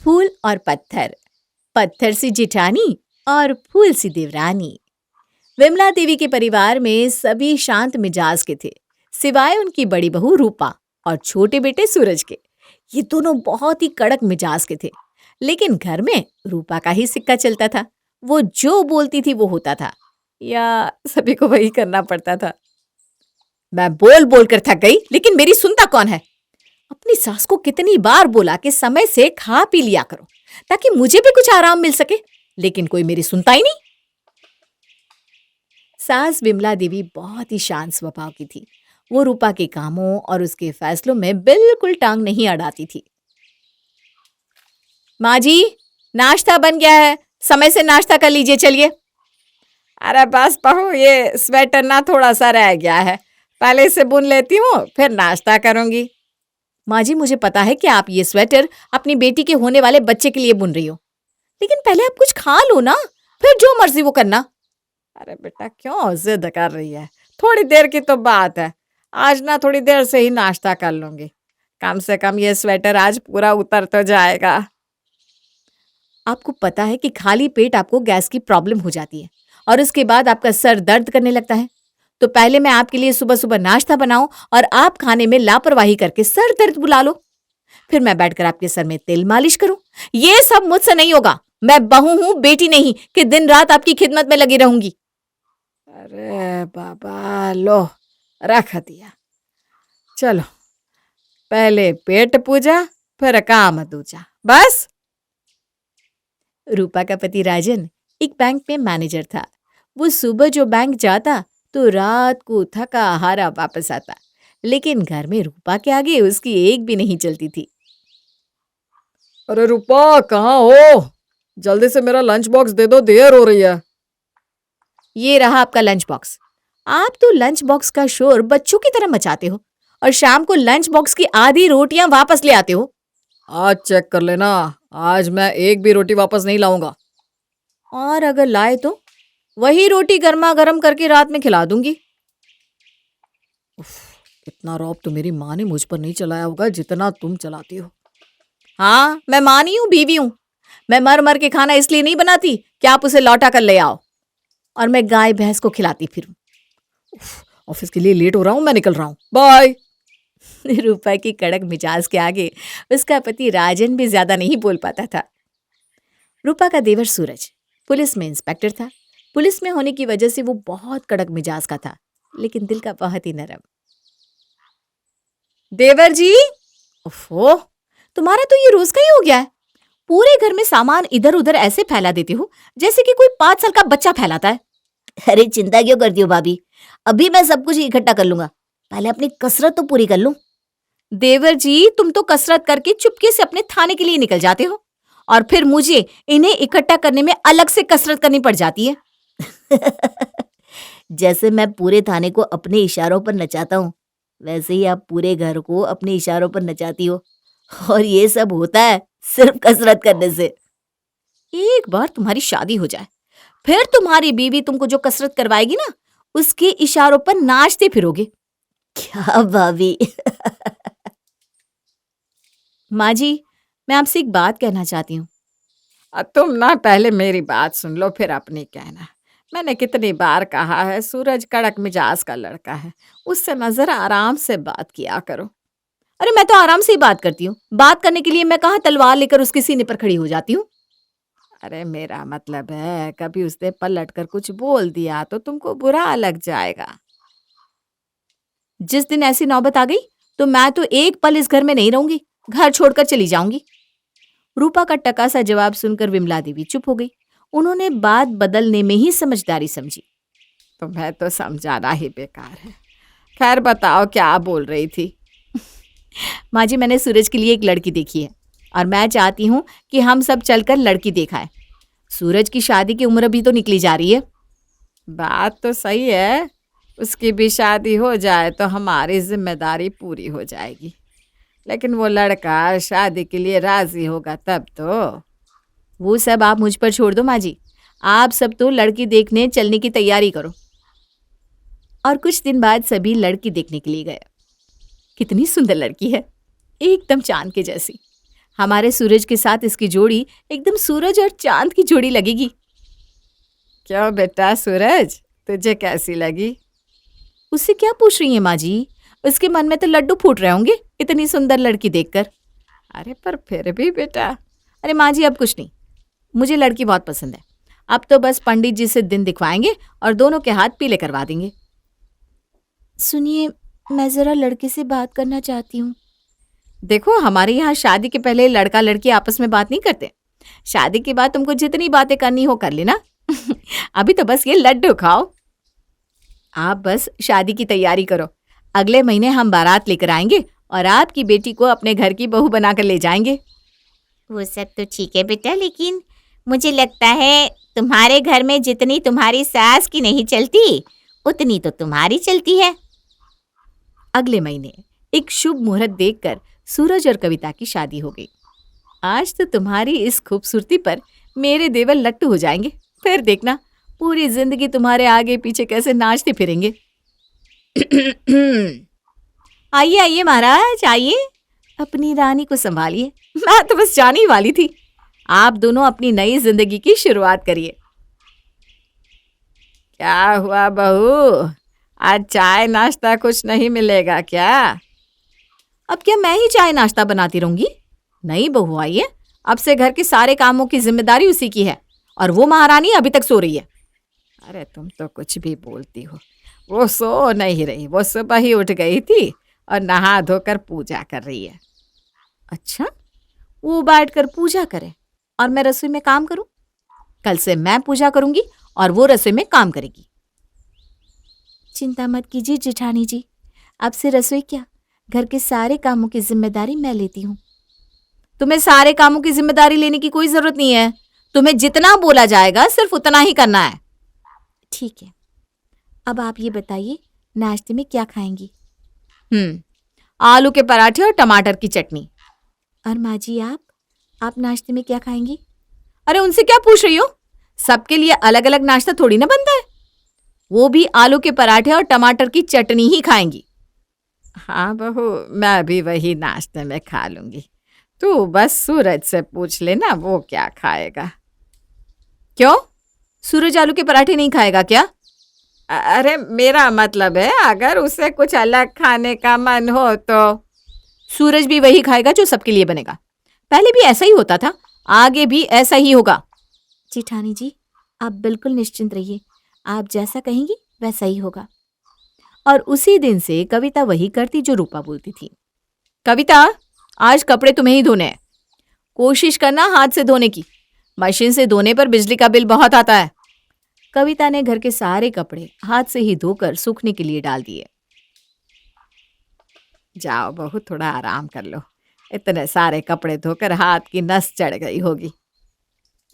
फूल और पत्थर, पत्थर सी जिठानी और फूल सी देवरानी। विमला देवी के परिवार में सभी शांत मिजाज के थे, सिवाय उनकी बड़ी बहू रूपा और छोटे बेटे सूरज के। ये दोनों बहुत ही कड़क मिजाज के थे, लेकिन घर में रूपा का ही सिक्का चलता था। वो जो बोलती थी वो होता था, या सभी को वही करना पड़ता था। मैं बोल बोल कर थक गई, लेकिन मेरी सुनता कौन है? अपनी सास को कितनी बार बोला कि समय से खा पी लिया करो, ताकि मुझे भी कुछ आराम मिल सके, लेकिन कोई मेरी सुनता ही नहीं। सास विमला देवी बहुत ही शांत स्वभाव की थी। वो रूपा के कामों और उसके फैसलों में बिल्कुल टांग नहीं अड़ाती थी। माँ जी, नाश्ता बन गया है, समय से नाश्ता कर लीजिए, चलिए। अरे बस बहू, ये स्वेटर ना थोड़ा सा रह गया है, पहले से बुन लेती हूँ, फिर नाश्ता करूंगी। माँ जी, मुझे पता है कि आप ये स्वेटर अपनी बेटी के होने वाले बच्चे के लिए बुन रही हो, लेकिन पहले आप कुछ खा लो ना, फिर जो मर्जी वो करना। अरे बेटा, क्यों जिद कर रही है? थोड़ी देर की तो बात है, आज ना थोड़ी देर से ही नाश्ता कर लूंगी। कम से कम ये स्वेटर आज पूरा उतर तो जाएगा। आपको पता है कि खाली पेट आपको गैस की प्रॉब्लम हो जाती है और उसके बाद आपका सर दर्द करने लगता है। तो पहले मैं आपके लिए सुबह सुबह नाश्ता बनाऊं और आप खाने में लापरवाही करके सर दर्द बुला लो। फिर मैं बैठकर आपके सर में तेल मालिश करूं। ये सब मुझसे नहीं होगा। मैं बहू हूं, बेटी नहीं कि दिन रात आपकी खिदमत में लगी रहूंगी। अरे बाबा, लो रख दिया। चलो, पहले पेट पूजा, फिर काम दूजा, बस। रूपा का पति राजन एक बैंक में मैनेजर था। वो सुबह जो बैंक जाता तो रात को थका हारा वापस आता, लेकिन घर में रूपा के आगे उसकी एक भी नहीं चलती थी। अरे रूपा, कहाँ हो? जल्दी से मेरा लंच बॉक्स दे दो, देर हो रही है। ये रहा आपका लंच बॉक्स। आप तो लंच बॉक्स का शोर बच्चों की तरह मचाते हो और शाम को लंच बॉक्स की आधी रोटियां वापस ले आते हो। आज चेक कर लेना, आज मैं एक भी रोटी वापस नहीं लाऊंगा। और अगर लाए तो वही रोटी गर्मा गर्म करके रात में खिला दूंगी। इतना रौब तो मेरी माँ ने मुझ पर नहीं चलाया होगा जितना तुम चलाती हो। हाँ, मैं माँ नहीं हूँ, बीवी हूँ। मैं मर मर के खाना इसलिए नहीं बनाती कि आप उसे लौटा कर ले आओ और मैं गाय भैंस को खिलाती फिरूं। ऑफिस के लिए लेट हो रहा हूं, मैं निकल रहा हूं, बाय। रूपा की कड़क मिजाज के आगे उसका पति राजन भी ज्यादा नहीं बोल पाता था। रूपा का देवर सूरज पुलिस में इंस्पेक्टर था। पुलिस में होने की वजह से वो बहुत कड़क मिजाज का था, लेकिन दिल का बहुत ही नरम। देवर जी, ओफो, तुम्हारा तो ये रोज का ही हो गया है। पूरे घर में सामान इधर उधर ऐसे फैला देते हो जैसे कि कोई 5 साल का बच्चा फैलाता है। अरे चिंता क्यों करती हो भाभी, अभी मैं सब कुछ इकट्ठा कर लूंगा, पहले अपनी कसरत तो पूरी कर लूं। देवर जी, तुम तो कसरत करके चुपके से अपने थाने के लिए निकल जाते हो और फिर मुझे इन्हें इकट्ठा करने में अलग से कसरत करनी पड़ जाती है। जैसे मैं पूरे थाने को अपने इशारों पर नचाता हूँ, वैसे ही आप पूरे घर को अपने इशारों पर नचाती हो, और ये सब होता है सिर्फ कसरत करने से। एक बार तुम्हारी शादी हो जाए, फिर तुम्हारी बीवी तुमको जो कसरत करवाएगी ना, उसके इशारों पर नाचते फिरोगे। क्या भाभी? माँ जी, मैं आपसे एक बात कहना चाहती हूँ। तुम ना पहले मेरी बात सुन लो, फिर अपनी कहना। मैंने कितनी बार कहा है, सूरज कड़क मिजाज का लड़का है, उससे ना जरा आराम से बात किया करो। अरे मैं तो आराम से ही बात करती हूँ। बात करने के लिए मैं कहाँ तलवार लेकर उसके सीने पर खड़ी हो जाती हूँ। अरे मेरा मतलब है, कभी उसने पलट कर कुछ बोल दिया तो तुमको बुरा लग जाएगा। जिस दिन ऐसी नौबत आ गई तो मैं तो एक पल इस घर में नहीं रहूंगी, घर छोड़कर चली जाऊंगी। रूपा का टका सा जवाब सुनकर विमला देवी चुप हो गई। उन्होंने बात बदलने में ही समझदारी समझी। तुम्हें तो समझाना ही बेकार है। खैर बताओ, क्या बोल रही थी? माँ जी, मैंने सूरज के लिए एक लड़की देखी है और मैं चाहती हूँ कि हम सब चलकर लड़की देखाएं। सूरज की शादी की उम्र भी तो निकली जा रही है। बात तो सही है, उसकी भी शादी हो जाए तो हमारी जिम्मेदारी पूरी हो जाएगी, लेकिन वो लड़का शादी के लिए राजी होगा तब तो। वो सब आप मुझ पर छोड़ दो माँ जी, आप सब तो लड़की देखने चलने की तैयारी करो। और कुछ दिन बाद सभी लड़की देखने के लिए गए। कितनी सुंदर लड़की है, एकदम चांद के जैसी। हमारे सूरज के साथ इसकी जोड़ी एकदम सूरज और चांद की जोड़ी लगेगी। क्यों बेटा सूरज, तुझे कैसी लगी? उससे क्या पूछ रही हैं माँ जी? उसके मन में तो लड्डू फूट रहे होंगे इतनी सुंदर लड़की देखकर। अरे पर फिर भी बेटा। अरे माँ जी अब कुछ नहीं, मुझे लड़की बहुत पसंद है। अब तो बस पंडित जी से दिन दिखवाएंगे और दोनों के हाथ पीले करवा देंगे। सुनिए, मैं जरा लड़के से बात करना चाहती हूँ। देखो, हमारे यहाँ शादी के पहले लड़का लड़की आपस में बात नहीं करते। शादी के बाद तुमको जितनी बातें करनी हो कर लेना। अभी तो बस ये लड्डू खाओ। आप बस शादी की तैयारी करो। अगले महीने हम बारात लेकर आएंगे और आपकी बेटी को अपने घर की बहू बनाकर ले जाएंगे। वो सब तो ठीक है बेटा, लेकिन मुझे लगता है तुम्हारे घर में जितनी तुम्हारी सास की नहीं चलती उतनी तो तुम्हारी चलती है। अगले महीने एक शुभ मुहूर्त देखकर सूरज और कविता की शादी हो गई। आज तो तुम्हारी इस खूबसूरती पर मेरे देवर लट्टू हो जाएंगे। फिर देखना, पूरी जिंदगी तुम्हारे आगे पीछे कैसे नाचते फिरेंगे। आइए आइए महाराज, आइए, अपनी रानी को संभालिए। मैं तो बस जाने ही वाली थी। आप दोनों अपनी नई जिंदगी की शुरुआत करिए। क्या हुआ बहू, आज चाय नाश्ता कुछ नहीं मिलेगा क्या? अब क्या मैं ही चाय नाश्ता बनाती रहूंगी? नहीं बहू, आइए, अब से घर के सारे कामों की जिम्मेदारी उसी की है और वो महारानी अभी तक सो रही है। अरे तुम तो कुछ भी बोलती हो। वो सो नहीं रही, वो सुबह ही उठ गई थी और नहा धोकर पूजा कर रही है। अच्छा, वो बैठकर पूजा करे और मैं रसोई में काम करूं? कल से मैं पूजा करूंगी और वो रसोई में काम करेगी। चिंता मत कीजिए जेठानी जी, अब से रसोई क्या, घर के सारे कामों की जिम्मेदारी मैं लेती हूँ। तुम्हें सारे कामों की जिम्मेदारी लेने की कोई जरूरत नहीं है। तुम्हें जितना बोला जाएगा सिर्फ उतना ही करना है। ठीक है, अब आप ये बताइए, नाश्ते में क्या खाएंगी? आलू के पराठे और टमाटर की चटनी। और माँ जी आप नाश्ते में क्या खाएंगी? अरे उनसे क्या पूछ रही हो? सबके लिए अलग अलग नाश्ता थोड़ी ना बनता है। वो भी आलू के पराठे और टमाटर की चटनी ही खाएंगी। हाँ बहू, मैं भी वही नाश्ते में खा लूंगी। तू बस सूरज से पूछ लेना वो क्या खाएगा। क्यों, सूरज आलू के पराठे नहीं खाएगा क्या? अरे मेरा मतलब है, अगर उसे कुछ अलग खाने का मन हो तो। सूरज भी वही खाएगा जो सबके लिए बनेगा। पहले भी ऐसा ही होता था, आगे भी ऐसा ही होगा। जेठानी जी, आप बिल्कुल निश्चिंत रहिए, आप जैसा कहेंगी वैसा ही होगा। और उसी दिन से कविता वही करती जो रूपा बोलती थी। कविता, आज कपड़े तुम्हें ही धोने हैं। कोशिश करना हाथ से धोने की, मशीन से धोने पर बिजली का बिल बहुत आता है। कविता ने घर के सारे कपड़े हाथ से ही धोकर सूखने के लिए डाल दिए। जाओ बहू, थोड़ा आराम कर लो, इतने सारे कपड़े धोकर हाथ की नस चढ़ गई होगी।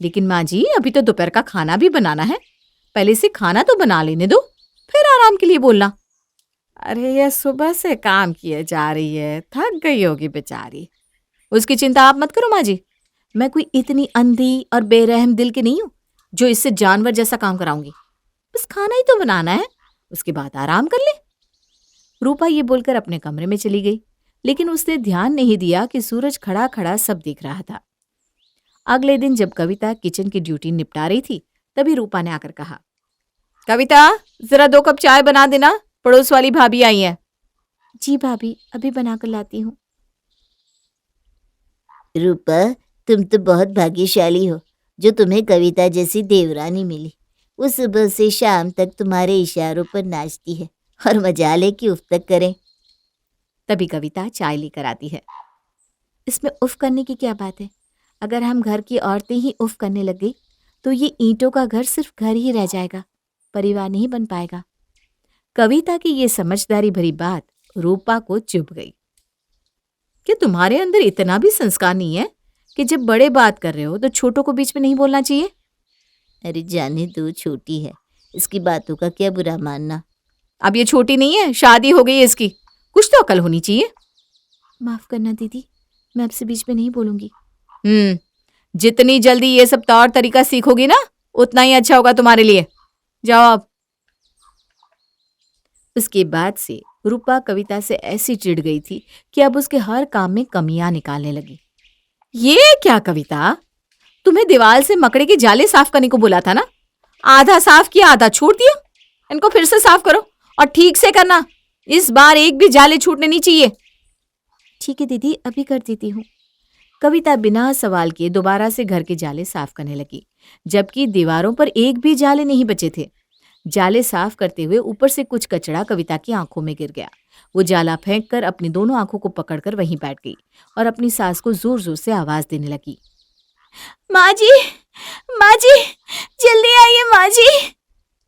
लेकिन माँ जी, अभी तो दोपहर का खाना भी बनाना है, पहले से खाना तो बना लेने दो, फिर आराम के लिए बोलना। अरे ये सुबह से काम किए जा रही है, थक गई होगी बेचारी। उसकी चिंता आप मत करो माँ जी, मैं कोई इतनी अंधी और बेरहम दिल की नहीं हूं जो इससे जानवर जैसा काम कराऊंगी। बस खाना ही तो बनाना है, उसके बाद आराम कर ले। रूपा ये बोलकर अपने कमरे में चली गई, लेकिन उसने ध्यान नहीं दिया कि सूरज खड़ा खड़ा सब देख रहा था। अगले दिन जब कविता किचन की ड्यूटी निपटा रही थी, तभी रूपा ने आकर कहा, कविता जरा 2 कप चाय बना देना, पड़ोस वाली भाभी आई है। जी भाभी, अभी बनाकर लाती हूँ। रूपा, तुम तो बहुत भाग्यशाली हो जो तुम्हें कविता जैसी देवरानी मिली। वो सुबह से शाम तक तुम्हारे इशारों पर नाचती है और मजाले की उफ तक करे। तभी कविता चाय लेकर आती है। इसमें उफ करने की क्या बात है? अगर हम घर की औरतें ही उफ करने लग गई तो ये ईंटों का घर सिर्फ घर ही रह जाएगा, परिवार नहीं बन पाएगा। कविता की ये समझदारी भरी बात रूपा को चुभ गई। क्या तुम्हारे अंदर इतना भी संस्कार नहीं है कि जब बड़े बात कर रहे हो तो छोटों को बीच में नहीं बोलना चाहिए? अरे जाने दो, छोटी है, इसकी बातों का क्या बुरा मानना। अब ये छोटी नहीं है, शादी हो गई है इसकी, कुछ तो अकल होनी चाहिए। माफ करना दीदी, मैं आपसे बीच में नहीं बोलूंगी। जितनी जल्दी ये सब तौर तरीका सीखोगी ना, उतना ही अच्छा होगा तुम्हारे लिए। जाओ अब। उसके बाद से रूपा कविता से ऐसी चिढ़ गई थी कि अब उसके हर काम में कमियां निकालने लगी। ये क्या कविता, तुम्हें दीवार से मकड़े के जाले साफ करने को बोला था ना, आधा साफ किया आधा छोड़ दिया। इनको फिर से साफ करो और ठीक से करना, इस बार एक भी जाले छूटने नहीं चाहिए। ठीक है दीदी, अभी कर देती हूँ। कविता बिना सवाल किए दोबारा से घर के जाले साफ करने लगी, जबकि दीवारों पर एक भी जाले नहीं बचे थे। जाले साफ करते हुए ऊपर से कुछ कचरा कविता की आंखों में गिर गया। वो जाला फेंक कर अपनी दोनों आंखों को पकड़कर वहीं बैठ गई और अपनी सास को जोर जोर से आवाज देने लगी। माँ जी, माँ जी, जल्दी आइए माँ जी।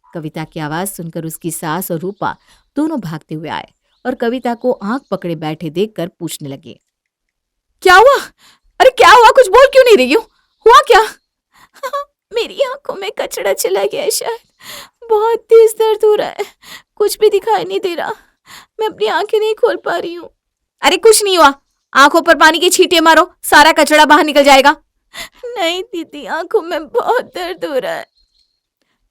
कविता की आवाज सुनकर उसकी सास और रूपा दोनों भागते हुए आए और कविता को आंख पकड़े बैठे देखकर पूछने लगे, क्या हुआ? अरे क्या हुआ, कुछ बोल क्यों नहीं रही हो? हुआ क्या? मेरी आंखों में कचरा चला गया है शायद, बहुत तेज दर्द हो रहा है, कुछ भी दिखाई नहीं दे रहा, मैं अपनी आंखें नहीं खोल पा रही हूँ। अरे कुछ नहीं हुआ, आंखों पर पानी की छींटे मारो, सारा कचरा बाहर निकल जाएगा। नहीं दीदी, आंखों में बहुत दर्द हो रहा है।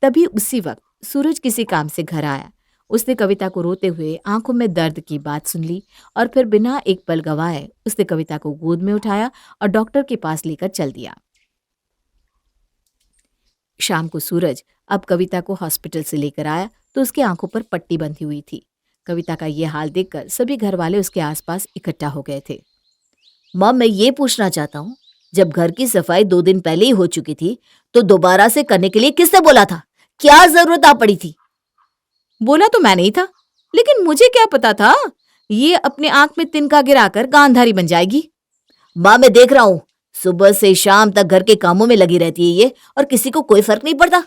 तभी उसी वक्त सूरज किसी काम से घर आया। उसने कविता को रोते हुए आंखों में दर्द की बात सुन ली और फिर बिना एक पल गवाए उसने कविता को गोद में उठाया और डॉक्टर के पास लेकर चल दिया। शाम को सूरज अब कविता को हॉस्पिटल से लेकर आया तो उसकी आंखों पर पट्टी बंधी हुई थी। कविता का ये हाल देखकर सभी घर वाले उसके आसपास इकट्ठा हो गए थे। माँ, मैं ये पूछना चाहता हूँ, जब घर की सफाई 2 दिन पहले ही हो चुकी थी तो दोबारा से करने के लिए किसने बोला था? क्या जरूरत आ पड़ी थी? बोला तो मैं नहीं था, लेकिन मुझे क्या पता था ये अपने आंख में तिनका गिराकर गांधारी बन जाएगी। माँ, मैं देख रहा हूँ, सुबह से शाम तक घर के कामों में लगी रहती है ये, और किसी को कोई फर्क नहीं पड़ता।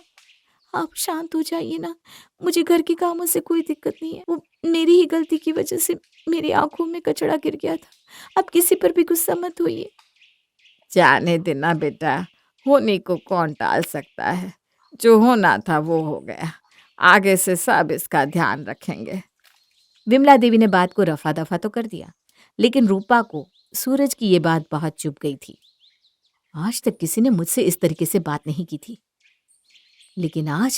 आप शांत हो जाइए ना, मुझे घर के कामों से कोई दिक्कत नहीं है, वो मेरी ही गलती की वजह से मेरी आंखों में कचरा गिर गया था। आप किसी पर भी गुस्सा मत होइए। जाने देना बेटा, होने को कौन टाल सकता है, जो होना था वो हो गया, आगे से सब इसका ध्यान रखेंगे। विमला देवी ने बात को रफा दफा तो कर दिया, लेकिन रूपा को सूरज की ये बात बहुत चुभ गई थी। आज तक किसी ने मुझसे इस तरीके से बात नहीं की थी, लेकिन आज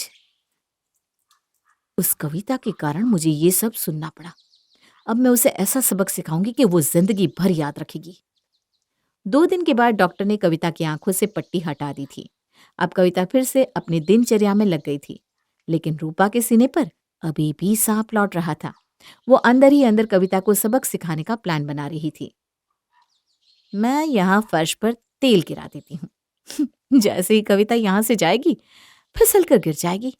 उस कविता के कारण मुझे ये सब सुनना पड़ा। अब मैं उसे ऐसा सबक सिखाऊंगी कि वो जिंदगी भर याद रखेगी। 2 दिन के बाद डॉक्टर ने कविता की आंखों से पट्टी हटा दी थी। अब कविता फिर से अपनी दिनचर्या में लग गई थी, लेकिन रूपा के सीने पर अभी भी सांप लौट रहा था। वो अंदर ही अंदर कविता को सबक सिखाने का प्लान बना रही थी। मैं यहाँ फर्श पर तेल गिरा देती हूँ। जैसे ही कविता यहाँ से जाएगी, फिसल कर गिर जाएगी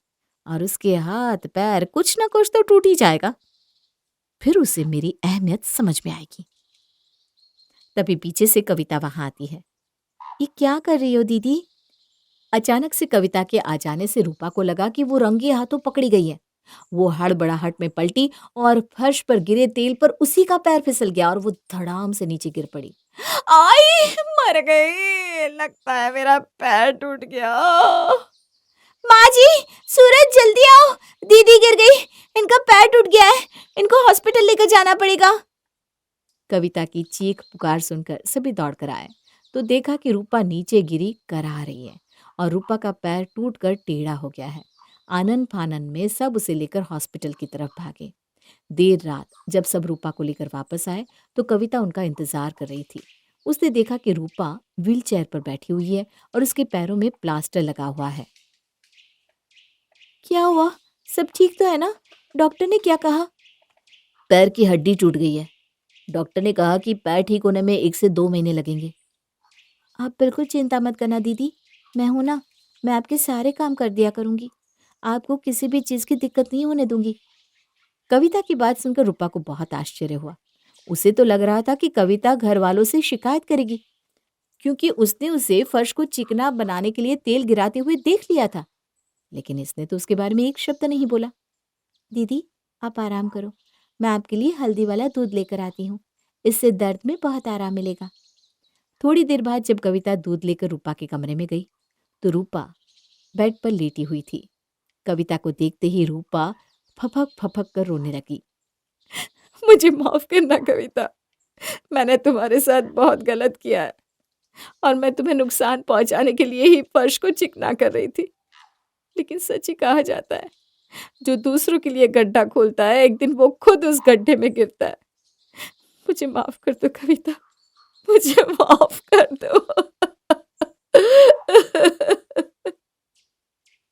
और उसके हाथ पैर कुछ न कुछ तो टूट ही जाएगा। फिर उसे मेरी अहमियत समझ में आएगी। तभी पीछे से कविता वहां आती है। ये क्या कर रही हो दीदी? अचानक से कविता के आ जाने से रूपा को लगा कि वो रंगे हाथों पकड़ी गई है। वो हड़बड़ाहट में पलटी और फर्श पर गिरे तेल पर उसी का पैर फिसल गया और वो धड़ाम से नीचे गिर पड़ी। आई, मर गई, लगता है मेरा पैर टूट गया। माँ जी, सूरज जल्दी आओ, दीदी गिर गई, इनका पैर टूट गया है, इनको हॉस्पिटल लेकर जाना पड़ेगा। कविता की चीख पुकार सुनकर सभी दौड़कर आए तो देखा कि रूपा नीचे गिरी करा रही है और रूपा का पैर टूटकर टेढ़ा हो गया है। आनन फानन में सब उसे लेकर हॉस्पिटल की तरफ भागे। देर रात जब सब रूपा को लेकर वापस आए तो कविता उनका इंतजार कर रही थी। उसने देखा कि रूपा व्हीलचेयर पर बैठी हुई है और उसके पैरों में प्लास्टर लगा हुआ है। क्या हुआ, सब ठीक तो है ना? डॉक्टर ने क्या कहा? पैर की हड्डी टूट गई है। डॉक्टर ने कहा कि पैर ठीक होने में 1 से 2 महीने लगेंगे। आप बिल्कुल चिंता मत करना दीदी, मैं हूं ना, मैं आपके सारे काम कर दिया करूंगी, आपको किसी भी चीज की दिक्कत नहीं होने दूंगी। कविता की बात सुनकर रूपा को बहुत आश्चर्य हुआ। उसे तो लग रहा था कि कविता घर वालों से शिकायत करेगी, क्योंकि उसने उसे फर्श को चिकना बनाने के लिए तेल गिराते हुए देख लिया था, लेकिन इसने तो उसके बारे में एक शब्द नहीं बोला। दीदी आप आराम करो, मैं आपके लिए हल्दी वाला दूध लेकर आती हूँ, इससे दर्द में बहुत आराम मिलेगा। थोड़ी देर बाद जब कविता दूध लेकर रूपा के कमरे में गई तो रूपा बेड पर लेटी हुई थी। कविता को देखते ही रूपा फपक फपक कर रोने लगी। मुझे माफ करना कविता, मैंने तुम्हारे साथ बहुत गलत किया है और मैं तुम्हें नुकसान पहुंचाने के लिए ही फर्श को चिकना कर रही थी। लेकिन सच ही कहा जाता है, जो दूसरों के लिए गड्ढा खोलता है एक दिन वो खुद उस गड्ढे में गिरता है। मुझे माफ कर दो कविता, मुझे माफ कर दो।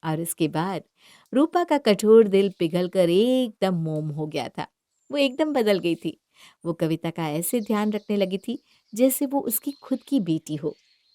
और उसके बाद रूपा का कठोर दिल पिघलकर एकदम मोम हो गया था। वो एकदम बदल गई थी। वो कविता का ऐसे ध्यान रखने लगी थी जैसे वो उसकी खुद की बेटी हो।